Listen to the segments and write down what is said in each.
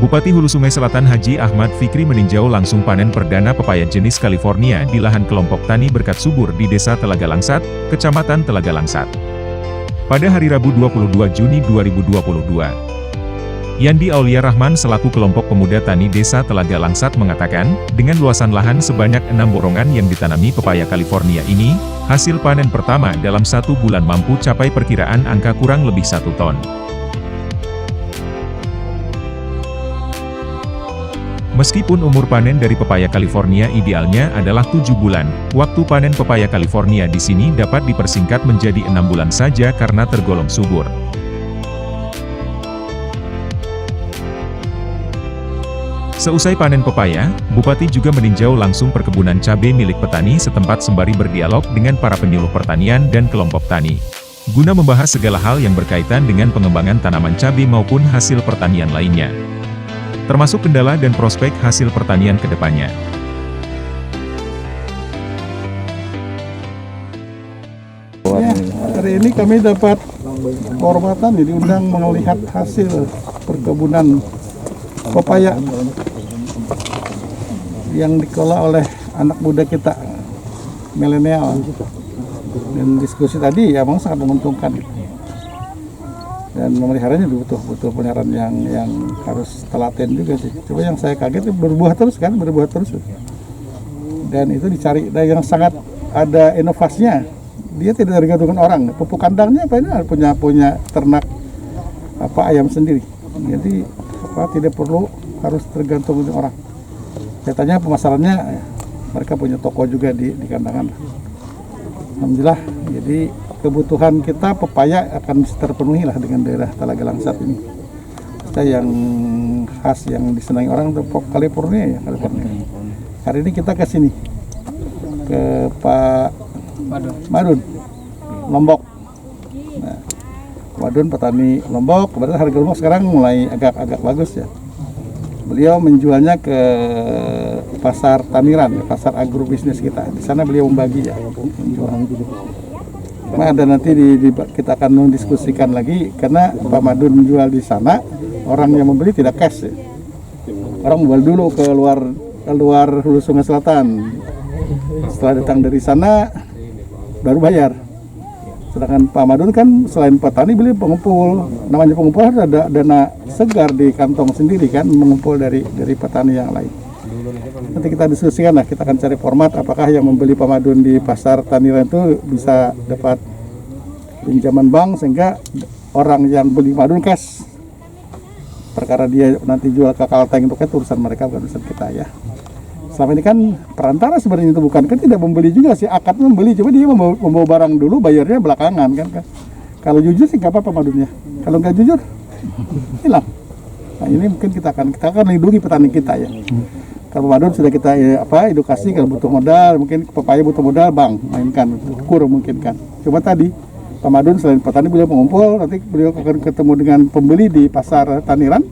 Bupati Hulu Sungai Selatan Haji Ahmad Fikri meninjau langsung panen perdana pepaya jenis California di lahan kelompok tani berkat subur di Desa Telaga Langsat, Kecamatan Telaga Langsat. Pada hari Rabu 22 Juni 2022. Yandi Aulia Rahman selaku kelompok pemuda tani Desa Telaga Langsat mengatakan, dengan luasan lahan sebanyak 6 borongan yang ditanami pepaya California ini, hasil panen pertama dalam 1 bulan mampu capai perkiraan angka kurang lebih 1 ton. Meskipun umur panen dari pepaya California idealnya adalah 7 bulan, waktu panen pepaya California di sini dapat dipersingkat menjadi 6 bulan saja karena tergolong subur. Seusai panen pepaya, Bupati juga meninjau langsung perkebunan cabai milik petani setempat sembari berdialog dengan para penyuluh pertanian dan kelompok tani, guna membahas segala hal yang berkaitan dengan pengembangan tanaman cabai maupun hasil pertanian lainnya, termasuk kendala dan prospek hasil pertanian ke depannya. Ya, hari ini kami dapat kehormatan diundang melihat hasil perkebunan pepaya yang dikelola oleh anak muda kita, milenial. Dan diskusi tadi ya memang sangat menguntungkan. Dan memeliharanya butuh peliharaan yang harus telaten juga sih. Coba yang saya kaget berbuah terus. Dan itu dicari, dan yang sangat ada inovasinya. Dia tidak tergantung orang. Pupuk kandangnya apa ini punya ternak ayam sendiri. Jadi tidak perlu harus tergantung orang. Katanya pemasarannya mereka punya toko juga di kandangan. Alhamdulillah. Jadi kebutuhan kita pepaya akan bisa terpenuhi lah dengan daerah Telaga Langsat ini. Kita yang khas yang disenangi orang itu California. Hari ini kita ke sini, ke Pak Madun, Lombok. Nah, Madun petani Lombok, kebetulan harga Lombok sekarang mulai agak bagus ya. Beliau menjualnya ke pasar Tamiran, pasar agrobisnis kita. Di sana beliau membagi ya, menjual. Karena ada nanti kita akan mendiskusikan lagi, karena Pak Madun menjual di sana, orang yang membeli tidak cash ya. Orang membeli dulu ke luar Hulu Sungai Selatan. Setelah datang dari sana baru bayar. Sedangkan Pak Madun kan selain petani beli pengumpul. Namanya pengumpul harus ada dana segar di kantong sendiri kan, mengumpul dari petani yang lain. Nanti kita diskusikan lah, kita akan cari format apakah yang membeli Pak Madun di pasar Taniran itu bisa dapat pinjaman bank sehingga orang yang beli Madun cash. Perkara dia nanti jual ke Kalteng itu kan urusan mereka, bukan urusan kita ya. Selama ini kan perantara sebenarnya itu kan tidak membeli juga sih, akad membeli, cuma dia membawa barang dulu, bayarnya belakangan kan. Kalau jujur sih nggak apa-apa Madunnya, kalau nggak jujur hilang. Nah ini mungkin kita akan lindungi petani kita ya. Kalau Madun sudah kita edukasi, kalau butuh modal, mungkin pepaya butuh modal, bang mainkan, kur mungkin kan. Cuma tadi Pak Madun selain petani beliau pengumpul, nanti beliau akan ketemu dengan pembeli di pasar Taniran,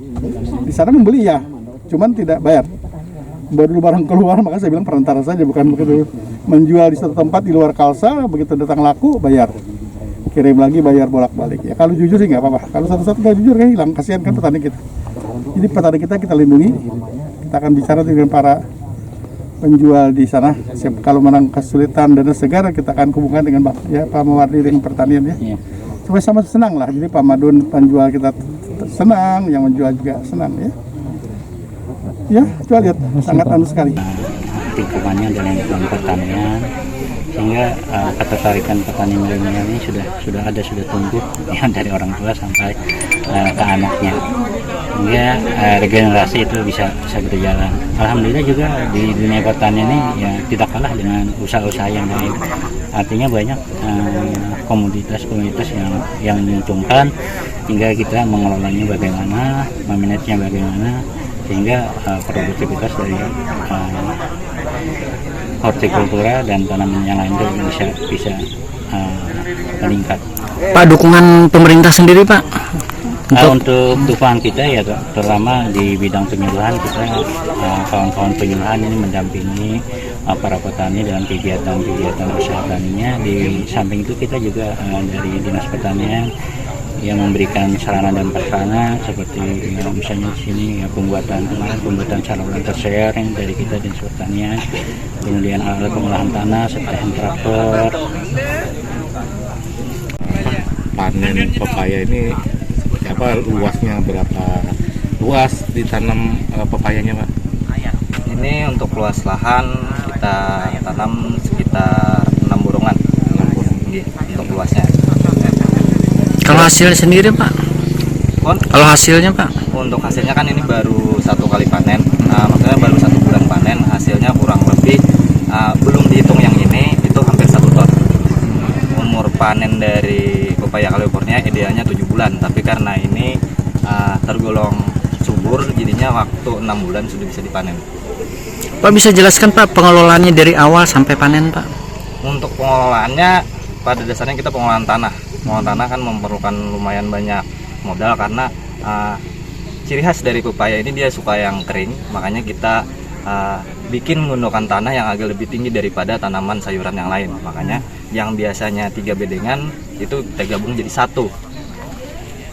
di sana membeli ya, cuman tidak bayar. Baru barang keluar, maka saya bilang perantara saja, bukan begitu menjual di satu tempat di luar Kalsa, begitu datang laku bayar, kirim lagi bayar bolak-balik ya. Kalau jujur sih nggak apa-apa, kalau satu-satu nggak jujur kan hilang, kasihan kan petani kita. Jadi petani kita lindungi, kita akan bicara dengan para penjual di sana. Kalau menang kesulitan dana segar, kita akan hubungkan dengan Pak Mawardi dengan pertanian ya. Supaya sama senang lah, jadi Pak Madun penjual kita senang, yang menjual juga senang ya. Ya, coba lihat, sangat anu sekali. Lingkungannya dalam pertanian, sehingga ketertarikan petani milenial ini sudah tumbuh ya, dari orang tua sampai ke anaknya, sehingga regenerasi itu bisa berjalan. Alhamdulillah juga di dunia pertanian ini ya tidak kalah dengan usaha-usaha yang lain. Artinya banyak komoditas yang menguntungkan, hingga kita mengelolanya bagaimana, memanagenya bagaimana, sehingga produktivitas dari hortikultura dan tanaman yang lain itu bisa meningkat. Pak, dukungan pemerintah sendiri Pak? Untuk dukungan kita ya terutama di bidang penyuluhan, kita kawan-kawan penyuluhan ini mendampingi para petani dalam kegiatan usaha taninya. Di samping itu kita juga dari Dinas Pertanian yang memberikan sarana dan prasarana seperti ya, misalnya di sini ya, pembuatan saluran tersier yang dari kita Dinas Pertanian, kemudian alat pengolahan tanah seperti hand traktor. Panen pepaya ini apa luasnya, berapa luas ditanam pepayanya Pak? Ini untuk luas lahan kita tanam sekitar 6 borongan. Iya, untuk luasnya. Kalau hasil sendiri Pak? Kalau hasilnya Pak? Untuk hasilnya kan ini baru 1 kali panen. Maksudnya baru 1 bulan panen, hasilnya kurang lebih belum dihitung yang ini itu hampir 1 ton. Umur panen dari pepaya California idealnya 7 bulan, tapi karena ini tergolong subur, jadinya waktu 6 bulan sudah bisa dipanen. Pak bisa jelaskan Pak pengelolaannya dari awal sampai panen Pak? Untuk pengelolaannya pada dasarnya kita pengolahan tanah. Pengolahan tanah kan memerlukan lumayan banyak modal karena ciri khas dari pepaya ini dia suka yang kering, makanya kita bikin menggunakan tanah yang agak lebih tinggi daripada tanaman sayuran yang lain. Makanya yang biasanya 3 bedengan itu kita gabung jadi 1,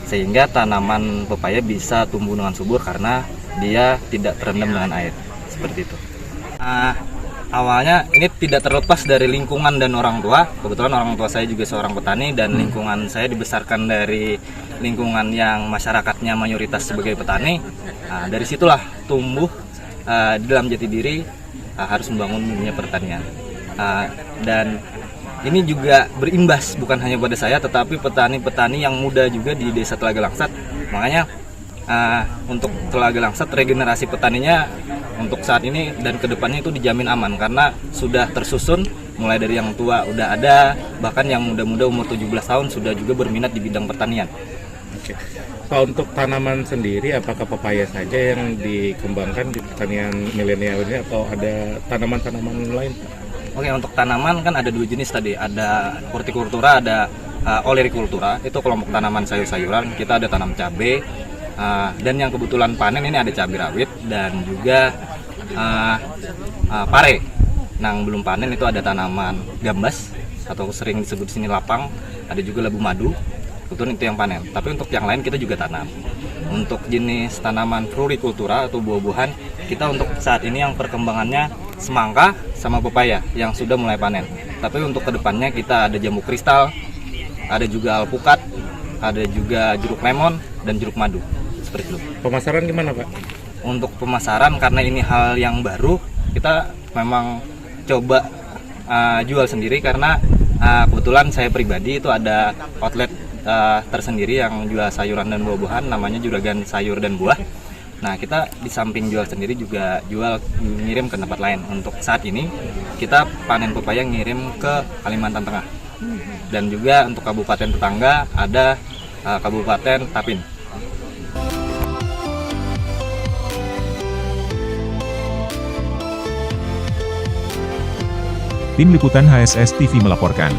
sehingga tanaman pepaya bisa tumbuh dengan subur karena dia tidak terendam dengan air seperti itu. Awalnya ini tidak terlepas dari lingkungan dan orang tua. Kebetulan orang tua saya juga seorang petani dan lingkungan saya dibesarkan dari lingkungan yang masyarakatnya mayoritas sebagai petani. Dari situlah tumbuh di dalam jati diri harus membangun dunia pertanian. Dan ini juga berimbas bukan hanya pada saya tetapi petani-petani yang muda juga di Desa Telaga Langsat. Makanya untuk Telaga Langsat regenerasi petaninya untuk saat ini dan kedepannya itu dijamin aman karena sudah tersusun mulai dari yang tua udah ada, bahkan yang muda-muda umur 17 tahun sudah juga berminat di bidang pertanian. Oke. Pak, untuk tanaman sendiri apakah pepaya saja yang dikembangkan di pertanian milenial ini atau ada tanaman-tanaman lain Pak? Oke, untuk tanaman kan ada 2 jenis tadi, ada hortikultura, ada olerikultura, itu kelompok tanaman sayur-sayuran. Kita ada tanam cabai, dan yang kebetulan panen ini ada cabai rawit dan juga pare. Nah, yang belum panen itu ada tanaman gambas atau sering disebut sini lapang, ada juga labu madu. Kebetulan itu yang panen. Tapi untuk yang lain kita juga tanam. Untuk jenis tanaman florikultura atau buah-buahan, kita untuk saat ini yang perkembangannya semangka sama pepaya yang sudah mulai panen. Tapi untuk kedepannya kita ada jambu kristal, ada juga alpukat, ada juga jeruk lemon dan jeruk madu. Seperti itu. Pemasaran gimana Pak? Untuk pemasaran karena ini hal yang baru, kita memang coba jual sendiri karena kebetulan saya pribadi itu ada outlet tersendiri yang jual sayuran dan buah-buahan, namanya Juragan Sayur dan Buah. Nah, kita di samping jual sendiri juga jual ngirim ke tempat lain. Untuk saat ini kita panen pepaya ngirim ke Kalimantan Tengah dan juga untuk kabupaten tetangga ada Kabupaten Tapin. Tim Liputan HSS TV melaporkan.